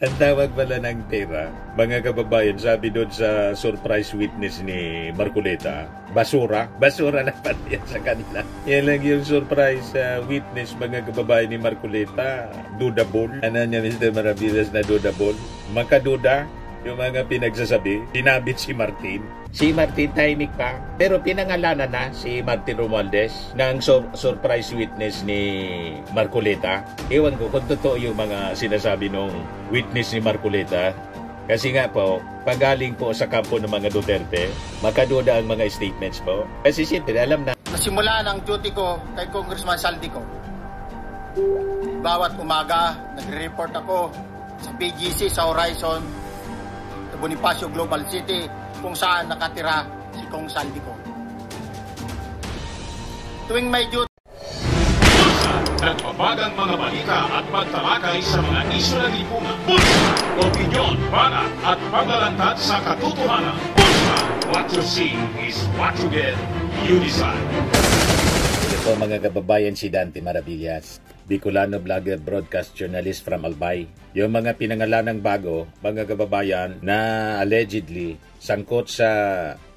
Ang tawag pala ng pera, mga kababayan, sabi doon sa surprise witness ni Marcoleta, basura. Basura na pala yan sa kanila. Yan lang yung surprise witness, mga kababayan, ni Marcoleta. Dudable. Ano niya, Mr. Maravillas, na dudable? Makaduda. Yung mga pinagsasabi, sinabit si Martin. Si Martin tahimik pa. Pero pinangalanan na si Martin Romualdez ng surprise witness ni Marcoleta. Ewan ko kung totoo yung mga sinasabi ng witness ni Marcoleta. Kasi nga po, pagaling po sa kampo ng mga Duterte, makaduda ang mga statements po. Kasi siyempre, alam na. Nasimula ng duty ko kay Congressman Saldico. Bawat umaga, nagre-report ako sa PGC, sa Horizon, Bonifacio Global City, kung saan nakatira si Kong Saldico. Tuwing may duty, nagpapagang mga balita at pagtalakay sa mga isyu na lipungan. Bulsa! Opinyon, banat at paglalantad sa katotohanan. Bulsa! What you see is what you get. You decide. Ito mga kababayan, si Dante Maravillas, Bicolano vlogger, broadcast journalist from Albay. Yung mga pinangalanang bago, mga kababayan, na allegedly sangkot sa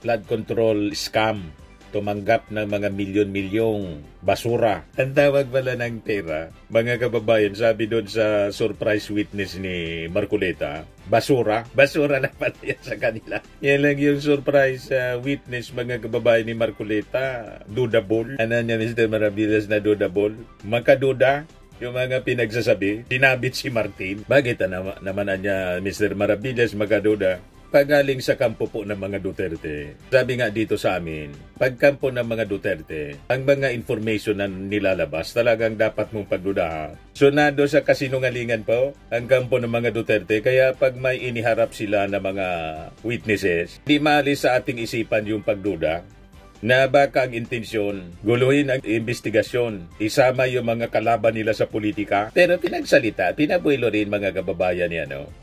flood control scam, tumanggap ng mga milyon-milyong basura. Ang tawag pala ng pera, mga kababayan, sabi doon sa surprise witness ni Marcoleta, basura. Basura na pala yan sa kanila. Yan lang yung surprise witness, mga kababayan, ni Marcoleta. Dudable. Ano niya, Mr. Maravillas, na dudable? Makaduda. Yung mga pinagsasabi, sinabit si Martin. Bakit naman niya, Mr. Maravillas, makaduda? Pagaling sa kampo po ng mga Duterte. Sabi nga dito sa amin, pagkampo ng mga Duterte, ang mga information na nilalabas talagang dapat mong pagdudahan. Sunado sa kasinungalingan po, ang kampo ng mga Duterte, kaya pag may iniharap sila na mga witnesses, di maalis sa ating isipan yung pagduda, na baka ang intensyon, guluhin ang investigasyon, isama yung mga kalaban nila sa politika. Pero pinagsalita, pinabuelo rin mga kababayan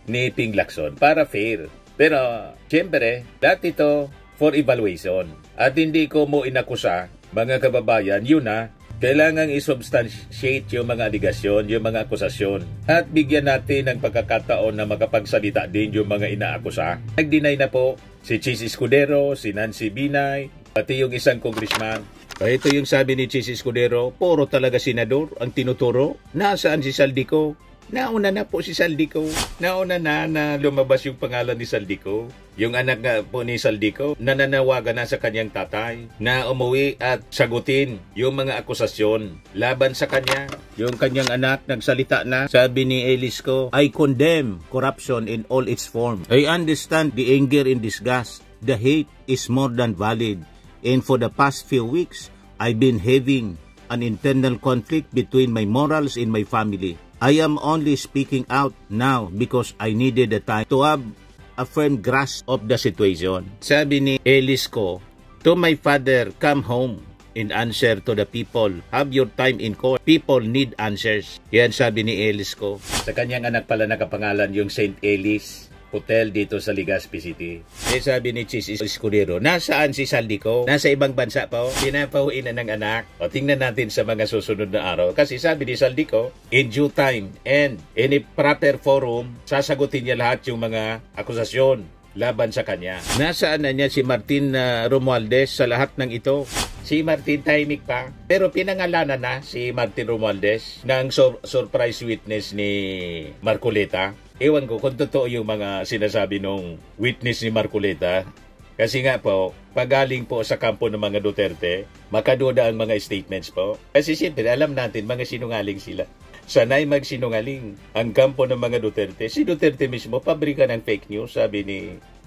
ni Ping Lacson para fair. Pero, siyempre, lahat ito for evaluation. At hindi ko mo inakusa, mga kababayan, yun na, kailangang isubstantiate yung mga aligasyon, yung mga akusasyon. At bigyan natin ng pagkakataon na makapagsalita din yung mga inaakusa. Nag-deny na po si Chis Escudero, si Nancy Binay, pati yung isang congressman. Ito yung sabi ni Chis Escudero, puro talaga senador ang tinuturo. Nasaan si Saldico? Nauna na po si Saldico. Nauna na lumabas yung pangalan ni Saldico. Yung anak nga po ni Saldico, nananawagan na sa kanyang tatay na umuwi at sagutin yung mga akusasyon laban sa kanya. Yung kanyang anak nagsalita na. Sabi ni Elisco, I condemn corruption in all its forms. I understand the anger and disgust. The hate is more than valid. And for the past few weeks, I've been having an internal conflict between my morals and my family. I am only speaking out now because I needed the time to have a firm grasp of the situation. Sabi ni Elisco, to my father, come home and answer to the people. Have your time in court. People need answers. Yan sabi ni Elisco. Sa kanyang anak pala nakapangalan yung St. Elis Hotel dito sa Legazpi City. Sabi ni Chis Escudero, nasaan si Saldico? Nasa ibang bansa pa o? Pinapauwiin na ng anak. O tingnan natin sa mga susunod na araw. Kasi sabi ni Saldico, in due time and in a proper forum, sasagutin niya lahat yung mga akusasyon laban sa kanya. Nasaan na niya si Martin Romualdez sa lahat ng ito? Si Martin tahimik pa. Pero pinangalanan na si Martin Romualdez ng surprise witness ni Marcoleta. Ewan ko kung totoo yung mga sinasabi ng witness ni Marcoleta. Kasi nga po, pagaling po sa kampo ng mga Duterte, makaduda ang mga statements po. Kasi siyempre, alam natin, mga sinungaling sila. Sanay magsinungaling ang kampo ng mga Duterte. Si Duterte mismo, pabrika ng fake news, sabi ni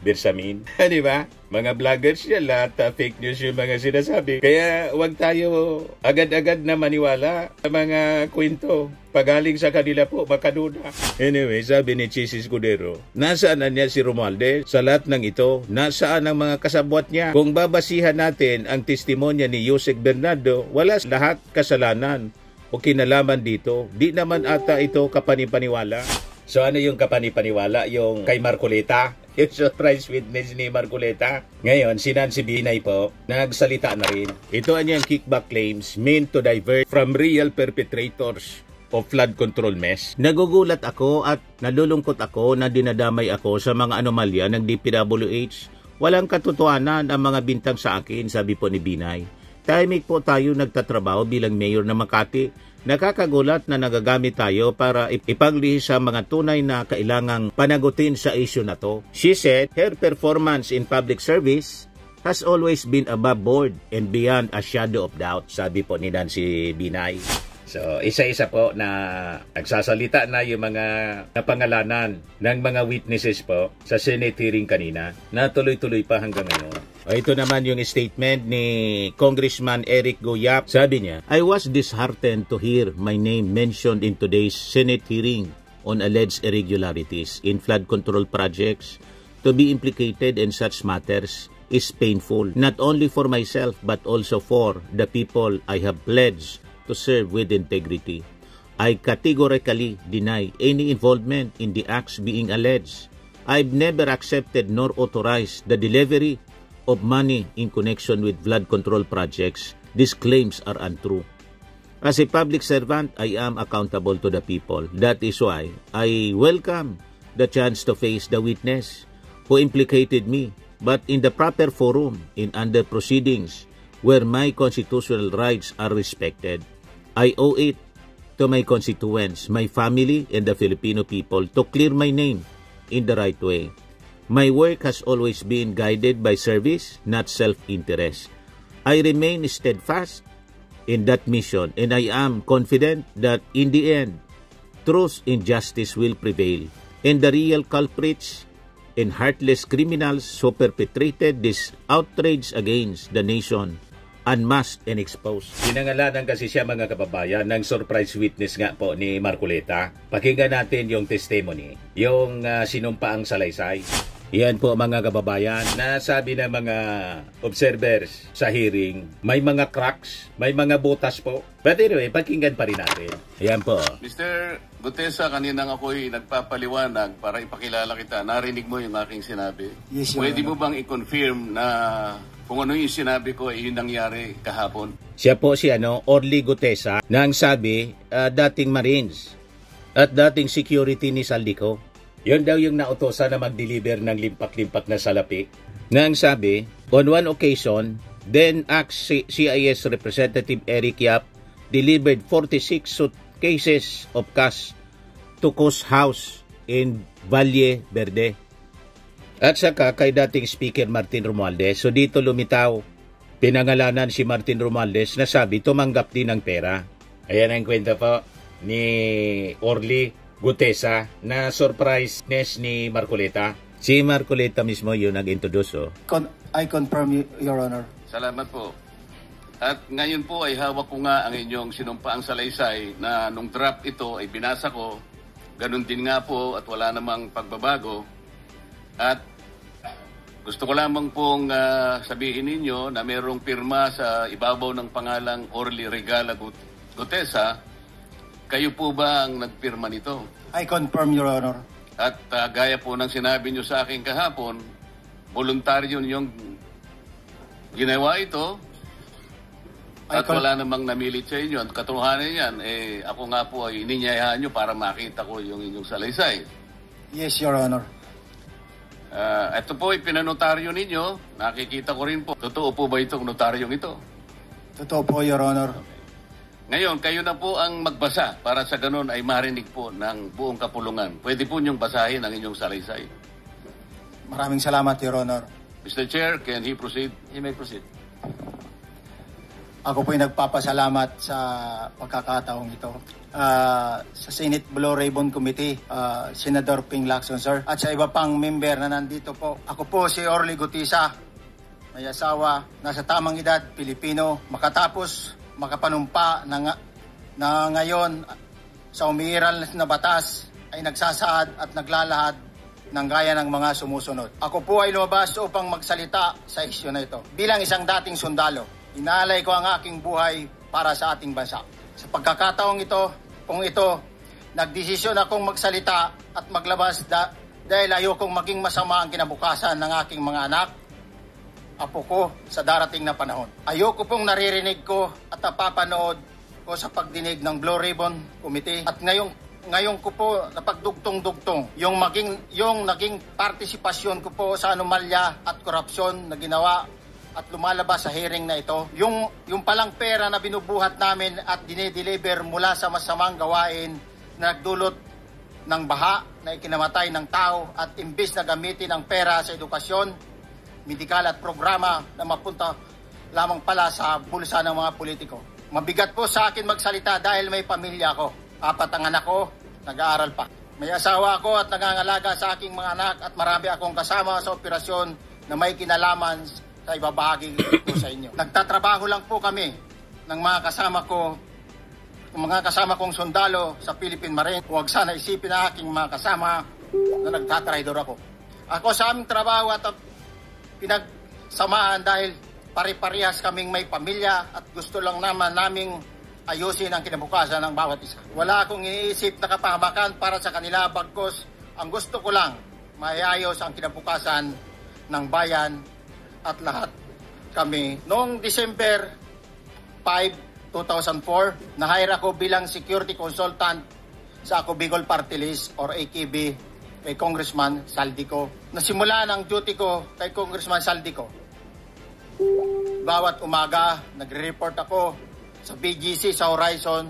Bersamin. Di ba? Mga vloggers yan, lahat fake news yung mga sinasabi. Kaya huwag tayo agad-agad na maniwala sa mga kwento. Pagaling sa kanila po, makaduda. Anyway, sabi ni Chis Escudero, nasaan na niya si Romualdez sa lahat ng ito? Nasaan ang mga kasabwat niya? Kung babasihan natin ang testimonya ni Yusek Bernardo, wala lahat kasalanan o kinalaman dito. Di naman ata ito kapanipaniwala. So ano yung kapanipaniwala? Yung kay Marcoleta? Yung surprise witness ni Marcoleta. Ngayon, si Nancy Binay po, nagsalita na rin. Ito ang yung kickback claims meant to divert from real perpetrators o flood control mess. Nagugulat ako at nalulungkot ako na dinadamay ako sa mga anomalya ng DPWH. Walang katotohanan ang mga bintang sa akin, sabi po ni Binay. Tahimik po tayo nagtatrabaho bilang mayor ng Makati. Nakakagulat na nagagamit tayo para ipaglihis sa mga tunay na kailangang panagutin sa issue na to. She said her performance in public service has always been above board and beyond a shadow of doubt, sabi po ni Nancy Binay. So, isa-isa po na nagsasalita na yung mga napangalanan ng mga witnesses po sa Senate hearing kanina na tuloy-tuloy pa hanggang ngayon. Ito naman yung statement ni Congressman Eric Goyap. Sabi niya, I was disheartened to hear my name mentioned in today's Senate hearing on alleged irregularities in flood control projects. To be implicated in such matters is painful, not only for myself but also for the people I have pledged to serve with integrity. I categorically deny any involvement in the acts being alleged. I've never accepted nor authorized the delivery of money in connection with flood control projects. These claims are untrue. As a public servant, I am accountable to the people. That is why I welcome the chance to face the witness who implicated me, but in the proper forum, in under proceedings where my constitutional rights are respected. I owe it to my constituents, my family, and the Filipino people to clear my name in the right way. My work has always been guided by service, not self-interest. I remain steadfast in that mission, and I am confident that in the end, truth and justice will prevail, and the real culprits and heartless criminals who perpetrated this outrage against the nation unmasked and exposed. Pinangalanan kasi siya, mga kababayan, ng surprise witness nga po ni Marcoleta. Pakinggan natin yung testimony, yung sinumpaang salaysay. Yan po, mga kababayan, nasabi ng mga observers sa hearing, may mga cracks, may mga butas po. But anyway, pakinggan pa rin natin. Yan po. Mr. Gutesa, kaninang ako'y nagpapaliwanag para ipakilala kita. Narinig mo yung aking sinabi. Yes, Pwede mo bang i-confirm na kung ano yung sinabi ko ay yun nangyari kahapon? Siya po si Orly Gutesa na ang sabi, dating Marines at dating security ni Saldico. Yun daw yung nautosan na mag-deliver ng limpak-limpak na salapi. Na ang sabi, on one occasion, then CIS Representative Eric Yap delivered 46 suitcases of cash to Co's house in Valle Verde. At saka kay dating Speaker Martin Romualdez. So dito lumitaw, pinangalanan si Martin Romualdez na sabi tumanggap din ng pera. Ayan ang kwento po ni Orly Gutesa na surpriseness ni Marcoleta. Si Marcoleta mismo yung nag-introduce. I confirm, Your Honor. Salamat po. At ngayon po ay hawak ko nga ang inyong sinumpaang salaysay na nung draft ito ay binasa ko. Ganun din nga po at wala namang pagbabago. At gusto ko lamang pong sabihin ninyo na mayroong pirma sa ibabaw ng pangalang Orly Regala Gutesa. Kayo po ba ang nagpirma nito? I confirm, Your Honor. At gaya po ng sinabi nyo sa akin kahapon, voluntaryo ninyong ginawa ito at wala namang namilit sa inyo. At katotohanan yan, ako nga po ay ininyayahan nyo para makita ko yung inyong salaysay. Yes, Your Honor. Ito po ay pinanotaryo ninyo. Nakikita ko rin po. Totoo po ba itong notaryong ito? Totoo po, Your Honor. Ngayon, kayo na po ang magbasa para sa ganun ay marinig po ng buong kapulungan. Pwede po niyong basahin ang inyong salaysay. Maraming salamat, Your Honor. Mr. Chair, can he proceed? He may proceed. Ako po'y nagpapasalamat sa pagkakataong ito. Sa Senate Blue Ribbon Committee, Senador Ping Lacson, sir, at sa iba pang member na nandito po. Ako po si Orly Gutesa, may asawa, nasa tamang edad, Pilipino, makatapos, makapanumpa na ngayon sa umiiral na batas ay nagsasaad at naglalahad ng gaya ng mga sumusunod. Ako po ay lumabas upang magsalita sa isyu na ito. Bilang isang dating sundalo, inaalay ko ang aking buhay para sa ating bansa. Sa pagkakataong ito, nagdesisyon akong magsalita at maglabas dahil ayokong maging masama ang kinabukasan ng aking mga anak, apo ko sa darating na panahon. Ayoko pong naririnig ko at napapanood ko sa pagdinig ng Blue Ribbon Committee at ngayon ko po napagdugtong-dugtong yung naging partisipasyon ko po sa anomalya at korupsyon na ginawa at lumalabas sa hearing na ito. Yung palang pera na binubuhat namin at dinideliver mula sa masamang gawain na nagdulot ng baha na ikinamatay ng tao at imbis na gamitin ang pera sa edukasyon, medikal at programa na mapunta lamang pala sa bulsa ng mga politiko. Mabigat po sa akin magsalita dahil may pamilya ako. 4 ang anak ko, nag-aaral pa. May asawa ako at nangangalaga sa aking mga anak at marami akong kasama sa operasyon na may kinalaman sa ibabahagi ko sa inyo. Nagtatrabaho lang po kami ng mga kasama kong sundalo sa Philippine Marine. Huwag sana isipin na aking mga kasama na nagtatraidor ako. Ako sa aming trabaho at pinagsamahan dahil pare-parehas kaming may pamilya at gusto lang naman naming ayusin ang kinabukasan ng bawat isa. Wala akong iniisip na kapahamakan para sa kanila, bagkus ang gusto ko lang maiayos ang kinabukasan ng bayan at lahat kami. Noong December 5, 2004, na-hire ako bilang security consultant sa Ako Bicol Party List or AKB kay Congressman Saldico. Nasimula ng duty ko kay Congressman Saldico. Bawat umaga, nagre-report ako sa BGC sa Horizon,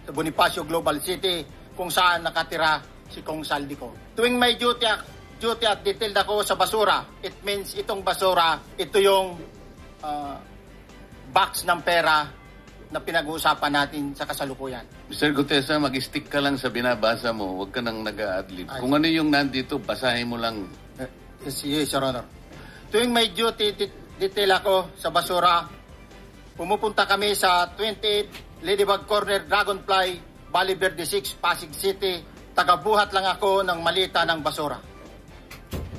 sa Bonifacio Global City, kung saan nakatira si Kong Saldico. Tuwing may duty at detailed ako sa basura, it means itong basura, ito yung box ng pera na pinag-uusapan natin sa kasalukuyan. Mr. Gutesa, mag-stick ka lang sa binabasa mo. Huwag ka nang nag-a-adlib. Kung ano yung nandito, basahin mo lang. Yes, Your Honor. Tuwing may duty detail ako sa basura, pumupunta kami sa 28 Ladybug Corner, Dragonfly, Valle Verde 6, Pasig City. Tagabuhat lang ako ng malita ng basura.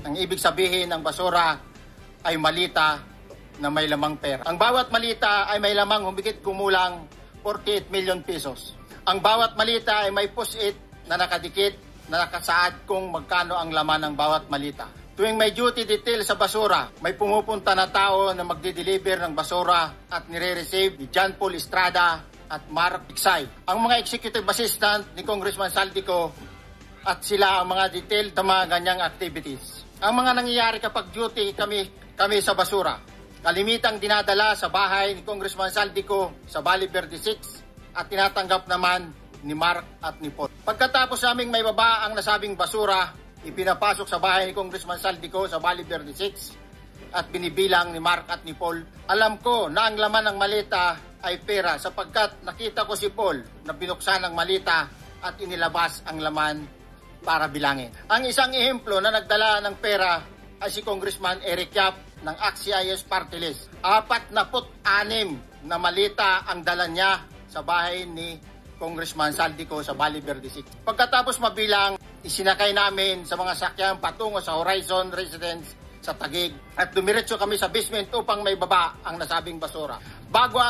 Ang ibig sabihin ng basura ay malita na may lamang pera. Ang bawat malita ay may lamang humigit kumulang 48 million pesos. Ang bawat malita ay may push-it na nakadikit na nakasaad kung magkano ang laman ng bawat malita. Tuwing may duty detail sa basura, may pumupunta na tao na magdi-deliver ng basura at nire-receive ni John Paul Estrada at Mark Iksay. Ang mga executive assistant ni Congressman Saldico at sila ang mga detailed na mga ganyang activities. Ang mga nangyayari kapag duty kami sa basura, kalimitang dinadala sa bahay ni Congressman Saldico sa Valle Verde 6 at tinatanggap naman ni Mark at ni Paul. Pagkatapos naming may baba ang nasabing basura, ipinapasok sa bahay ni Congressman Saldico sa Valle Verde 6 at binibilang ni Mark at ni Paul. Alam ko na ang laman ng malita ay pera sapagkat nakita ko si Paul na binuksan ang malita at inilabas ang laman para bilangin. Ang isang ehemplo na nagdala ng pera ay si Congressman Eric Yap ng AXIS Party List. 46 na malita ang dala niya sa bahay ni Congressman Saldico sa Valle Verde 6. Pagkatapos mabilang, isinakay namin sa mga sakyan patungo sa Horizon Residence sa Taguig at dumiretso kami sa basement upang may baba ang nasabing basura. Bago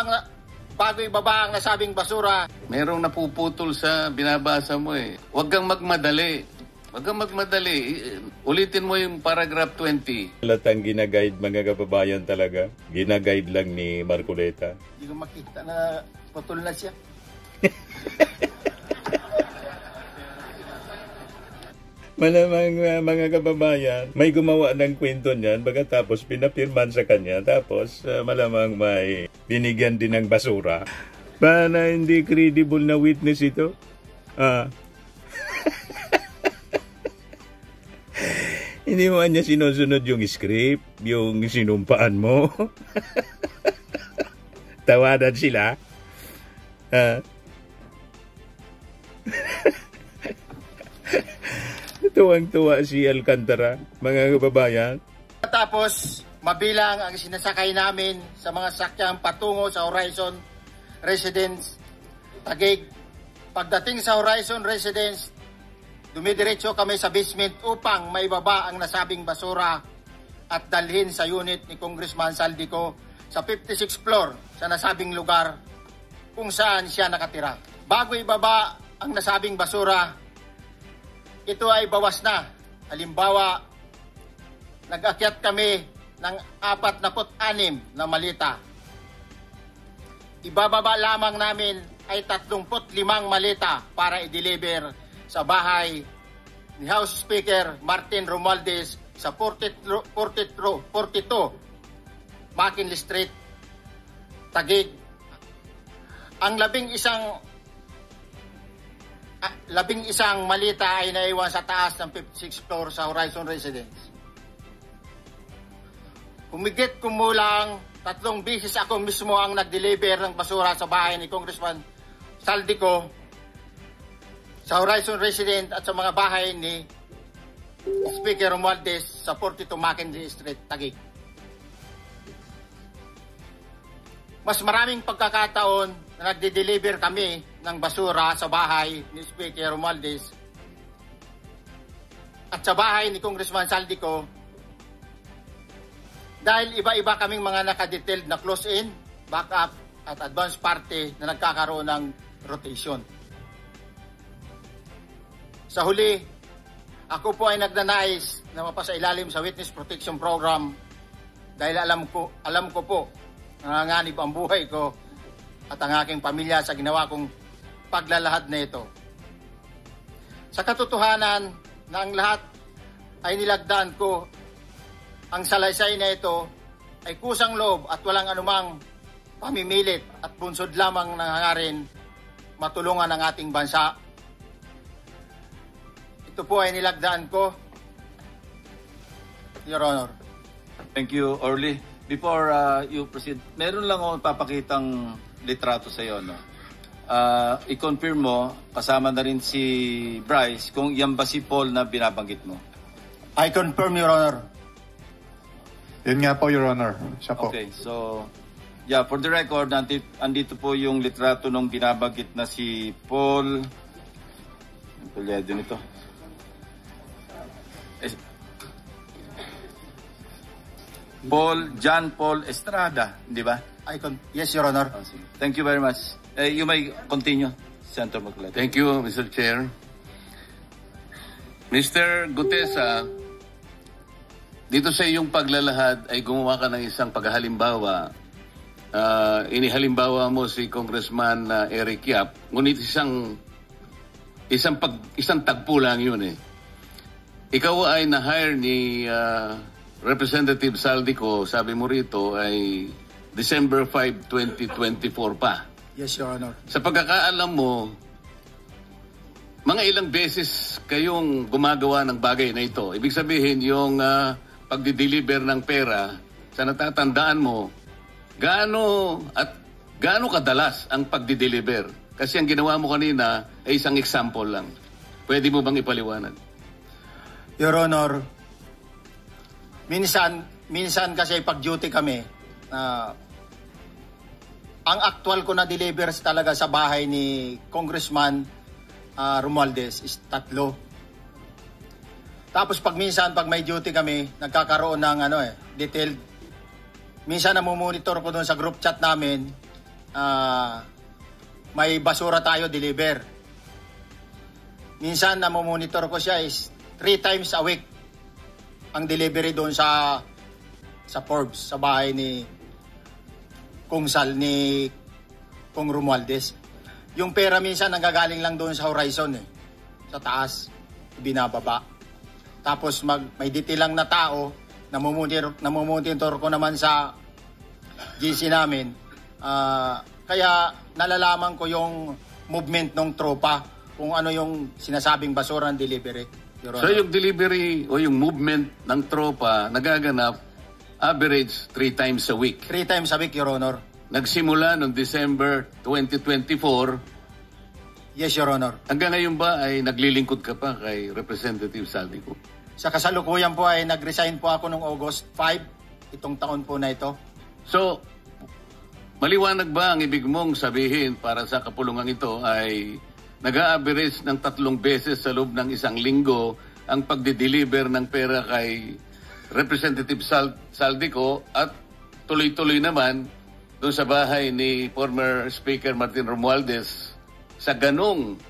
ibaba ang nasabing basura, merong napuputol sa binabasa mo eh. Huwag kang magmadali. Ulitin mo yung paragraph 20. Latang ginaguide mga kababayan talaga. Ginaguide lang ni Marcoleta. Hindi ko makita na putol na siya. Malamang mga kababayan, may gumawa ng kwento niyan, pagkatapos pinapirman sa kanya, tapos malamang may binigyan din ng basura. Para hindi credible na witness ito? Hindi mo niya sinusunod yung script, yung sinumpaan mo. Tawanan sila. Tuwang-tuwa si Alcantara, mga kababayan. Tapos, mabilang ang sinasakay namin sa mga sakyang patungo sa Horizon Residence, Taguig. Pagdating sa Horizon Residence, dumidiretso kami sa basement upang maibaba ang nasabing basura at dalhin sa unit ni Congressman Saldico sa 56th floor sa nasabing lugar kung saan siya nakatira. Bago ibaba ang nasabing basura, ito ay bawas na. Halimbawa, nag-akyat kami ng 46 na malita. ibababa lamang namin ay 35 maleta para i-deliver sa bahay ni House Speaker Martin Romualdez sa 42 McKinley Street, Taguig. Ang labing isang malita ay naiwan sa taas ng 56th floor sa Horizon Residence. Humigit kumulang 3 beses ako mismo ang nag-deliver ng basura sa bahay ni Congressman Saldico, sa Horizon Residence at sa mga bahay ni Speaker Romualdez sa 42 McKinley Street, Taguig. Mas maraming pagkakataon na nagde-deliver kami ng basura sa bahay ni Speaker Romualdez at sa bahay ni Congressman Saldico dahil iba-iba kaming mga nakadetailed na close-in, backup at advance party na nagkakaroon ng rotation. Sa huli, ako po ay nagnanais na mapasailalim sa Witness Protection Program dahil alam ko po nanganganib ang buhay ko at ang aking pamilya sa ginawa kong paglalahad na ito. Sa katotohanan na ang lahat ay nilagdaan ko, ang salaysay na ito ay kusang loob at walang anumang pamimilit at bunsod lamang ng hangarin matulungan ang ating bansa. Ito po ay nilagdaan ko, Your Honor. Thank you, Orly. Before you proceed, meron lang akong papakitang litrato sa iyo, no? I-confirm mo, kasama na rin si Bryce, kung yan ba si Paul na binabanggit mo? I confirm, Your Honor. Yun nga po, Your Honor. Siya po. Okay, so, yeah, for the record, andito po yung litrato ng binabanggit na si Paul. Ang pulyado nito. John Paul Estrada, di ba? Yes, Your Honor. Thank you very much. You may continue, Senator Maglayo. Thank you, Mr. Chair. Mr. Gutesa, dito sa iyong paglalahad ay gumawa ka ng isang paghalimbawa. Inihalimbawa mo si Congressman Eric Yap, ngunit isang tagpo lang yun eh. Ikaw ay na-hire ni Representative Saldico, sabi mo rito, ay December 5, 2024 pa. Yes, Your Honor. Sa pagkakaalam mo, mga ilang beses kayong gumagawa ng bagay na ito. Ibig sabihin, yung pagdi-deliver ng pera, sa natatandaan mo, gaano kadalas ang pagdi-deliver? Kasi ang ginawa mo kanina ay isang example lang. Pwede mo bang ipaliwanag? Your Honor, minsan kasi pag-duty kami, ang actual ko na deliver talaga sa bahay ni Congressman Romualdez is 3. Tapos pag may duty kami, nagkakaroon ng detailed. Minsan namumonitor ko doon sa group chat namin, may basura tayo deliver. Minsan namumonitor ko siya is 3 times a week ang delivery doon sa Forbes, sa bahay ni Kung Romualdez. Yung pera minsan nanggagaling lang doon sa Horizon sa taas, binababa. Tapos may detail lang na tao, namumonitor ko naman sa GC namin. Kaya nalalaman ko yung movement ng tropa, kung ano yung sinasabing basura ng delivery. So yung delivery o yung movement ng tropa nagaganap average 3 times a week? 3 times a week, Your Honor. Nagsimula noong December 2024. Yes, Your Honor. Hanggang ngayon ba ay naglilingkod ka pa kay Representative Saldico? Sa kasalukuyan po ay nag-resign po ako noong August 5, itong taon po na ito. So, maliwanag ba ang ibig mong sabihin para sa kapulungan ito ay nag-a-average ng 3 beses sa loob ng isang linggo ang pagdi-deliver ng pera kay Representative Saldico at tuloy-tuloy naman doon sa bahay ni former Speaker Martin Romualdez sa ganong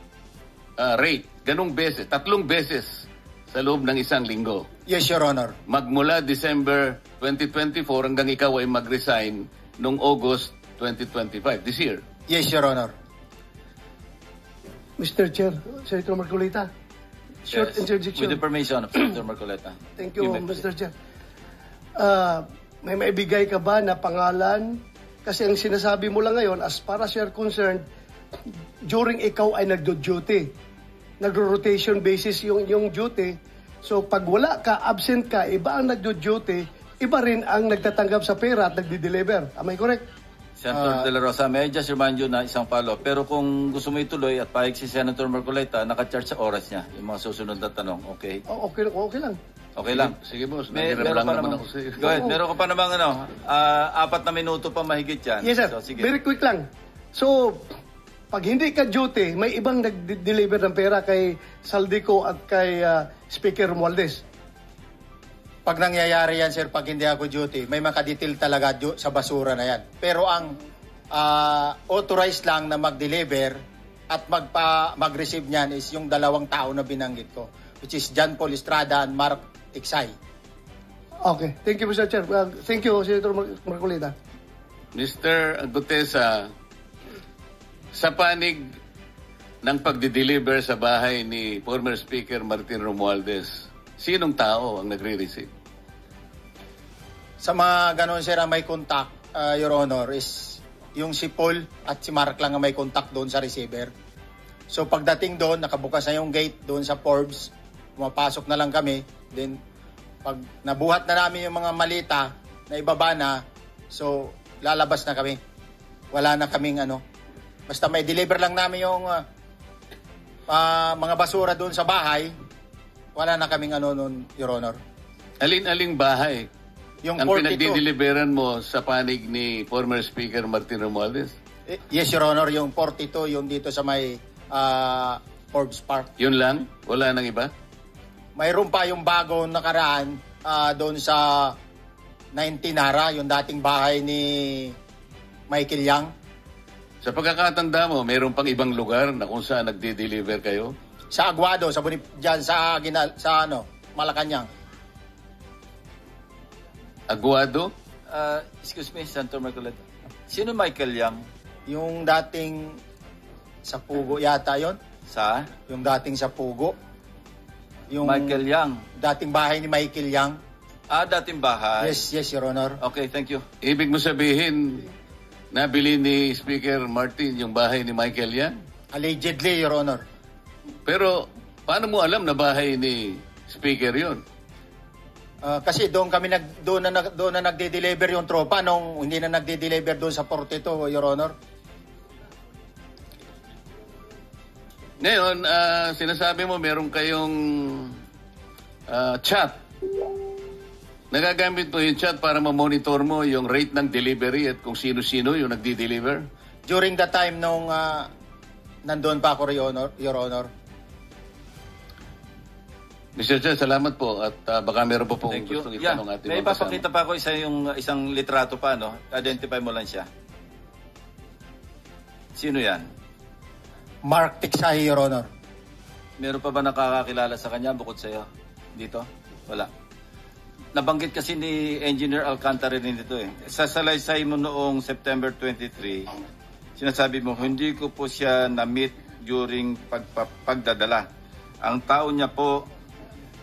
rate, ganong beses, 3 beses sa loob ng isang linggo? Yes, Your Honor. Magmula December 2024 hanggang ikaw ay mag-resign noong August 2025, this year. Yes, Your Honor. Mr. Chair, Senator Marcolita, short Yes. interjection. With the permission of Senator Marcoleta. Thank you, may Mr. Chair. May maibigay ka ba na pangalan? Kasi ang sinasabi mo lang ngayon, as far as you're concerned, during ikaw ay nagdo-duty, nagro-rotation basis yung duty. So pag wala ka, absent ka, iba ang nagdo-duty, iba rin ang nagtatanggap sa pera at nagdi-deliver. Am I correct? Senator De La Rosa, may I just remind you na isang follow-up. Pero kung gusto mo ituloy at pahig si Senator Marcoleta, naka-charge sa oras niya yung mga susunod na tanong. Okay? Okay lang. Okay lang. Sige, boss. Meron Nanghiram lang pa naman namang, ako sa iyo. go ahead. Meron ka pa namang 4 na minuto pa mahigit yan. Yes, sir. So, sige. Very quick lang. So, pag hindi ka duty, may ibang nag-deliver ng pera kay Saldico at kay Speaker Romualdez. Pag nangyayari yan, sir, pag hindi ako duty, may makadetail talaga sa basura na yan. Pero ang authorized lang na mag-deliver at mag-receive niyan is yung 2 tao na binanggit ko, which is John Paul Estrada and Mark Tiksay. Okay. Thank you, Mr. Chair. Thank you, Senator Marcolita. Mr. Gutesa, sa panig ng pagdi-deliver sa bahay ni former Speaker Martin Romualdez, sinong tao ang nagre-receive? Sa mga ganon, sir, ang may contact, Your Honor, is yung si Paul at si Mark lang ang may contact doon sa receiver. So pagdating doon, nakabukas na yung gate doon sa Forbes, pumapasok na lang kami. Then pag nabuhat na namin yung mga malita na ibaba na, so lalabas na kami. Wala na kaming basta may deliver lang namin yung mga basura doon sa bahay, wala na kaming noon, Your Honor. Alin-aling bahay Yung ang 42. pinagdi-deliveran mo sa panig ni former Speaker Martin Romualdez? Yes, Your Honor, yung 42, yung dito sa may Forbes Park. Yun lang? Wala nang iba? Mayroon pa yung bago nakaraan doon sa 19 Nara, yung dating bahay ni Michael Yang. Sa pagkakatanda mo, mayroon pang ibang lugar na kung saan nagdi-deliver kayo? Sa Aguado, dyan sa Malacanang. Aguado? Excuse me, Senator Marcoleta. Sino Michael Yang? Yung dating sa Pugo yata yon. Sa? Yung dating sa Pugo. Yung Michael Yang. dating bahay ni Michael Yang. Dating bahay. Yes, Your Honor. Okay, thank you. Ibig mo sabihin, nabili ni Speaker Martin yung bahay ni Michael Yan? Allegedly, Your Honor. Pero paano mo alam na bahay ni Speaker yon? Kasi doon na nagde-deliver yung tropa nung hindi na nagde-deliver doon sa 42, Your Honor. Ngayon, sinasabi mo meron kayong chat. Nagagamit mo yung chat para ma-monitor mo yung rate ng delivery at kung sino-sino yung nagdi-deliver? During the time nung nandoon pa ako, Your Honor. Mr. Chair, salamat po at baka meron po pong Thank you. gustong Yeah, itanong ating may mga kasama. papakita pa ako isang litrato pa, no? Identify mo lang siya. Sino yan? Mark Tiksay, Your Honor. Meron pa ba nakakakilala sa kanya bukod sa'yo? Dito? Wala. Nabanggit kasi ni Engineer Alcantara rin dito eh. Sa salaysay mo noong September 23, sinasabi mo, hindi ko po siya na-meet during pagdadala. Ang tao niya po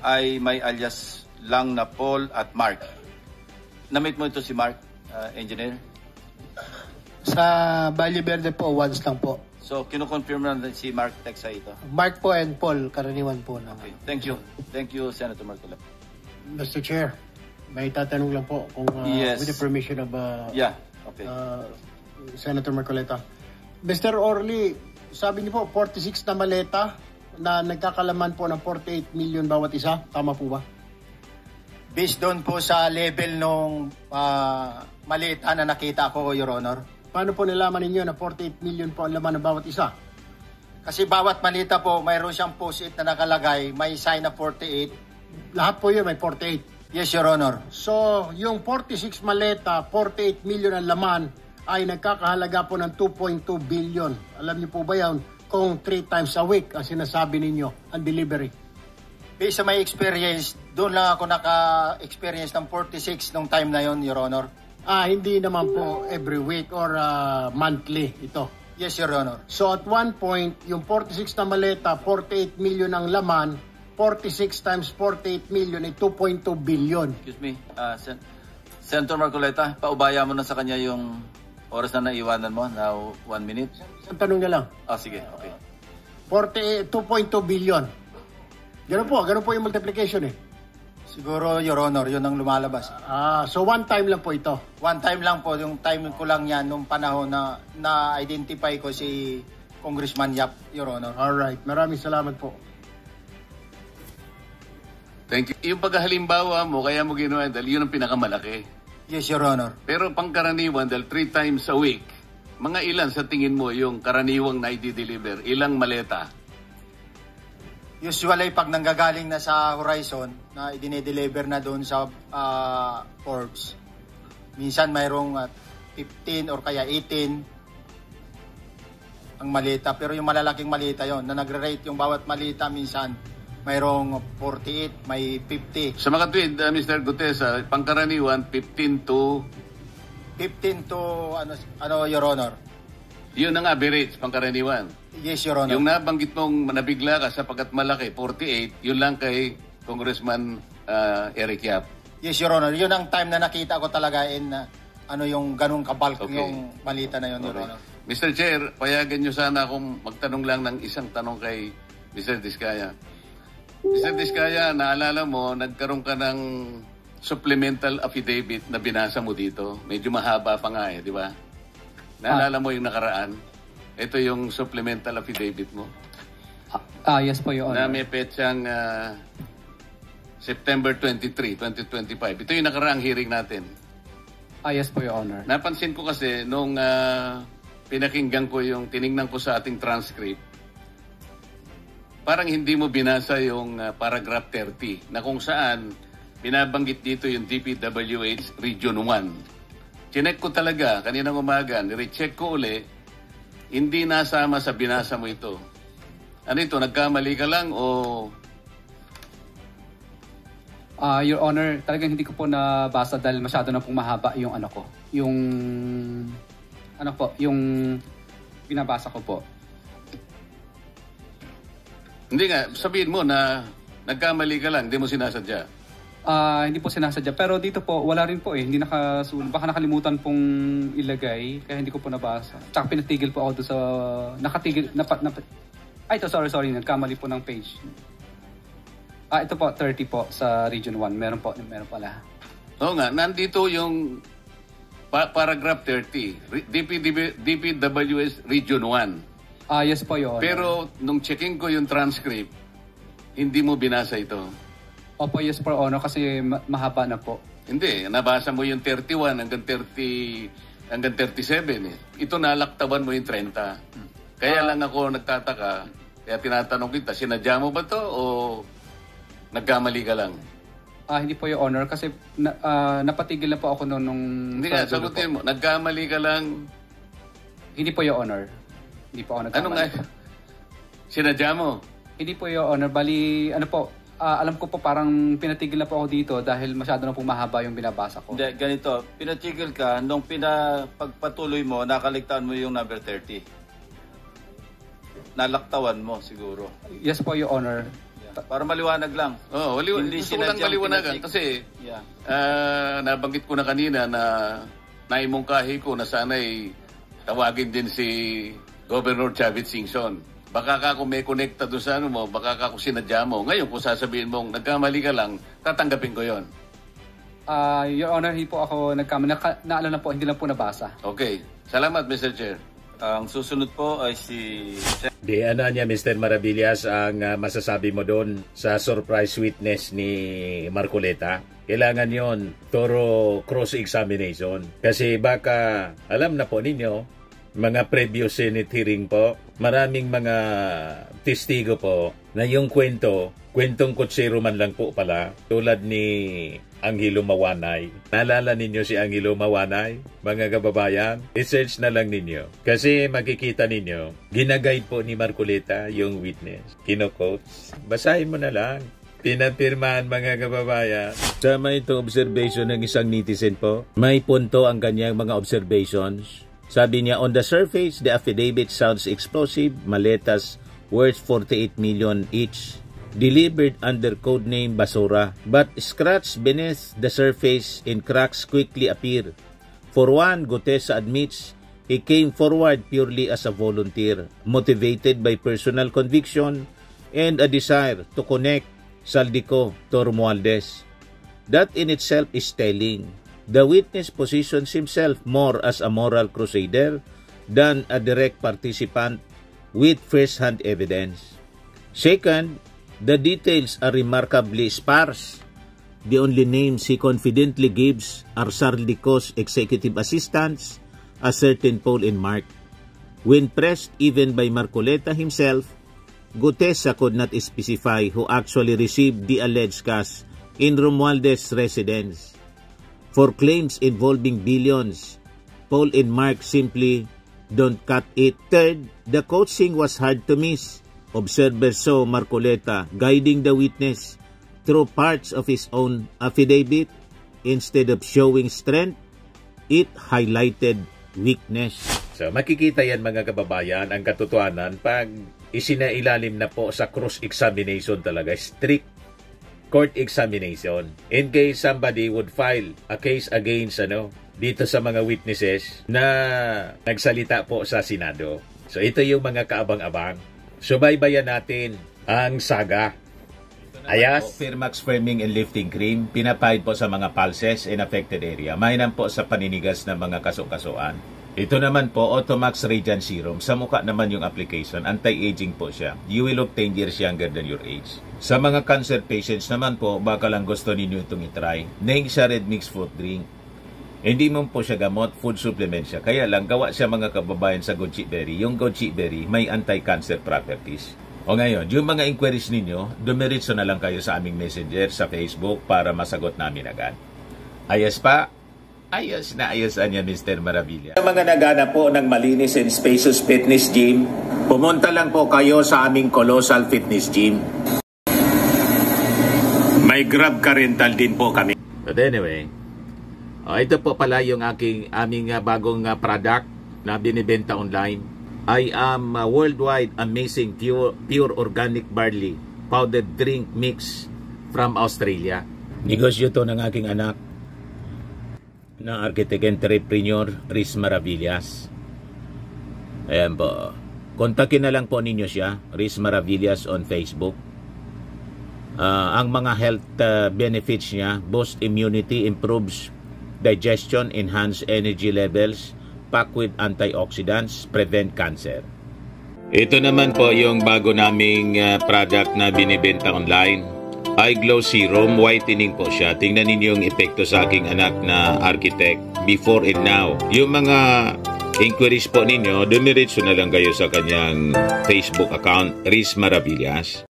ay may alias lang na Paul at Mark. Na-meet mo ito si Mark, Engineer? Sa Valle Verde po, once lang po. So, kinukonfirm na si Mark Tiksay ito. Mark po and Paul, karaniwan po na. Okay, thank you. Thank you, Senator Marcoleta. Mr. Chair, may tatanong lang po kung Yes. with the permission of Yeah, okay. Senator Marcoleta. Mr. Orly, sabi niyo po 46 na maleta na nagkakalaman po ng 48 million bawat isa. Tama po ba? Based doon po sa level nung malita na nakita ko, Your Honor. Paano po nalaman ninyo na 48 million po ang laman ng bawat isa? Kasi bawat malita po, mayroon siyang post-it na nakalagay, may sign na 48. Lahat po yun may 48. Yes, Your Honor. So, yung 46 maleta, 48 million ang laman ay nagkakahalaga po ng 2.2 billion. Alam niyo po ba yan? Kung 3 times a week ang sinasabi ninyo ang delivery. Based sa my experience, doon lang ako naka-experience ng 46 nung time na yon, Your Honor. Hindi naman po every week or monthly ito. Yes, Your Honor. So at one point, yung 46 na maleta, 48 million ang laman, 46 times 48 million ay 2.2 billion. Excuse me, Senator Marcoleta, paubaya mo na sa kanya yung oras na naiwanan mo, now 1 minute. Isang tanong niya lang. Sige, okay. 2.2 billion. Ganun po yung multiplication eh. Siguro, Your Honor, yun ang lumalabas. So one time lang po ito. One time lang po, yung time ko lang yan nung panahon na na-identify ko si Congressman Yap, Your Honor. Alright, maraming salamat po. Thank you. Yung paghalimbawa mo, kaya mo ginawa dahil yun ang pinakamalaki. Yes, Your Honor. Pero pangkaraniwan, dahil 3 times a week, mga ilan sa tingin mo yung karaniwang na i-deliver? Ilang maleta? Usually, pag nanggagaling na sa Horizon, na i-deliver na doon sa Forbes, minsan mayroong 15 or kaya 18 ang malita. Pero yung malalaking malita yon na nagre-rate yung bawat malita minsan, mayroong 48, may 50. Sa mga tweet, Mr. Gutes, pangkaraniwan, 15 to, Your Honor? Yun ang average, pangkaraniwan. Yes, Your Honor. Yung nabanggit mong nabigla ka sapagkat malaki, 48, yun lang kay Congressman Eric Yap. Yes, Your Honor. Yun ang time na nakita ko talaga yung ganung kabalk yung malita na yun, Your Honor. Mr. Chair, payagan nyo sana akong magtanong lang ng isang tanong kay Mr. Diskaya. Mr. Diskaya, naalala mo, nagkaroon ka ng supplemental affidavit na binasa mo dito. Medyo mahaba pa nga di ba? Naalala mo yung nakaraan? Ito yung supplemental affidavit mo. Yes po, Your Honor. Na may petsang September 23, 2025. Ito yung nakaraang hearing natin. Yes po, Your Honor. Napansin ko kasi nung pinakinggan ko tiningnan ko sa ating transcript, parang hindi mo binasa yung paragraph 30 na kung saan binabanggit dito yung DPWH Region 1. Chinek ko talaga kaninang umaga, nirecheck ko uli, hindi nasama sa binasa mo ito. Ano ito, nagkamali ka lang o... Your Honor, talagang hindi ko po nabasa dahil masyado na pong mahaba yung yung binabasa ko po. Hindi nga, sabihin mo na nagkamali ka lang, hindi mo sinasadya. Hindi po sinasadya. Pero dito po, wala rin po eh. Hindi nakasulong. Baka nakalimutan pong ilagay, kaya hindi ko po nabasa. Tsaka pinatigil po ako doon sa... Nakatigil... ito, sorry. Nagkamali po ng page. Ito po, 30 po sa Region 1. Meron pala. Oo nga, nandito yung paragraph 30. DPWS Region 1. Yes po, Your Honor. Pero nung checking ko yung transcript, hindi mo binasa ito. Opo, yes po, Honor, kasi mahaba na po. Hindi, nabasa mo yung 31 hanggang 37 eh. Ito nalaktaban mo yung 30. Kaya lang ako nagtataka, kaya tinatanong kita, sinadya mo ba to o nagkamali ka lang? Hindi po, Your Honor, kasi napatigil na po ako nung... Hindi nga, sagutin mo, nagkamali ka lang? Hindi po, Your Honor. Hindi po ako nagkamali. Ano nga? Sinadya mo? Hindi po, Your Honor. Bali, alam ko po parang pinatigil na po ako dito dahil masyado na po mahaba yung binabasa ko. Hindi, ganito. Pinatigil ka, nung pagpatuloy mo, nakaligtaan mo yung number 30. Nalaktawan mo siguro. Yes po, Your Honor. Para maliwanag lang. Oo, gusto ko lang maliwanagan kasi nabanggit ko na kanina na naimungkahi ko na sana'y tawagin din si Governor Chavit Singson. Baka ka kung may connecta doon sa mo, baka ka kung sinadya mo. Ngayon kung sasabihin mong nagkamali ka lang, tatanggapin ko yon. Your Honor, hindi po ako nagkamali. Naalala po, hindi lang po nabasa. Okay. Salamat, Mr. Chair. Ang susunod po ay si... Mr. Maravillas, ang masasabi mo doon sa surprise witness ni Marcoleta? Kailangan yon thorough cross-examination. Kasi baka alam na po ninyo, mga previous Senate hearing po, maraming mga testigo po na yung kwentong kutsero man lang po pala, tulad ni Angelo Mawanay. Naalala ninyo si Angelo Mawanay? Mga kababayan, i-search na lang ninyo. Kasi makikita ninyo, ginaguide po ni Marcoleta yung witness. Kino-quotes. Basahin mo na lang. Pinapirmahan mga kababayan. Sama ito observation ng isang netizen po. May punto ang kanyang mga observations. Sabi niya, on the surface, the affidavit sounds explosive. Maletas worth 48 million each. Delivered under codename Basura. But scratch beneath the surface and cracks quickly appear. For one, Gutesa admits he came forward purely as a volunteer, motivated by personal conviction and a desire to connect Saldico to Romualdez. That in itself is telling. The witness positions himself more as a moral crusader than a direct participant with first-hand evidence. Second, the details are remarkably sparse. The only names he confidently gives are Saldico's executive assistants, a certain Paul and Mark. When pressed even by Marcoleta himself, Gutesa could not specify who actually received the alleged cash in Romualdez's residence. For claims involving billions, Paul and Mark simply don't cut it. Third, the coaching was hard to miss. Observers saw Marcoleta guiding the witness through parts of his own affidavit. Instead of showing strength, it highlighted weakness. So makikita yan mga kababayan, ang katotohanan pag isinailalim na po sa cross-examination talaga, strict court examination. In case somebody would file a case against dito sa mga witnesses na nagsalita po sa Senado. So ito yung mga kaabang-abang. Subaybayan natin ang saga. Ayas, Firmax Firming and Lifting Cream, pinapahid po sa mga pulses in affected area. Mainam po sa paninigas ng mga kaso-kasuan. Ito naman po, Automax Radiant Serum. Sa mukha naman yung application, anti-aging po siya. You will look 10 years younger than your age. Sa mga cancer patients naman po, baka lang gusto ninyo itong itry. Naing siya Red Mix Fruit Drink. Hindi mo po siya gamot, food supplement siya. Kaya lang, gawa siya mga kababayan sa goji berry. Yung goji berry, may anti-cancer properties. O ngayon, yung mga inquiries ninyo, dumiritso na lang kayo sa aming messenger sa Facebook para masagot namin agad. Ayos pa? Ayos na ayos niya, Mr. Maravilla. Sa mga nagana po ng malinis and spacious fitness gym, pumunta lang po kayo sa aming Colossal Fitness Gym. May Grab car rental din po kami. But anyway, ito po pala yung aming bagong product na binibenta online. I am worldwide amazing pure organic barley powdered drink mix from Australia. Negosyo to ng aking anak na architect entrepreneur Riz Maravillas. Ayan po. Kontakin na lang po ninyo siya, Riz Maravillas on Facebook. Ang mga health benefits niya, boost immunity, improves digestion, enhance energy levels, packed with antioxidants, prevent cancer. Ito naman po yung bago naming product na binibenta online. Eye Glow Serum, whitening po siya. Tingnan ninyo yung epekto sa aking anak na architect before and now. Yung mga inquiries po ninyo, dumiretso na lang kayo sa kanyang Facebook account, Riz Maravillas.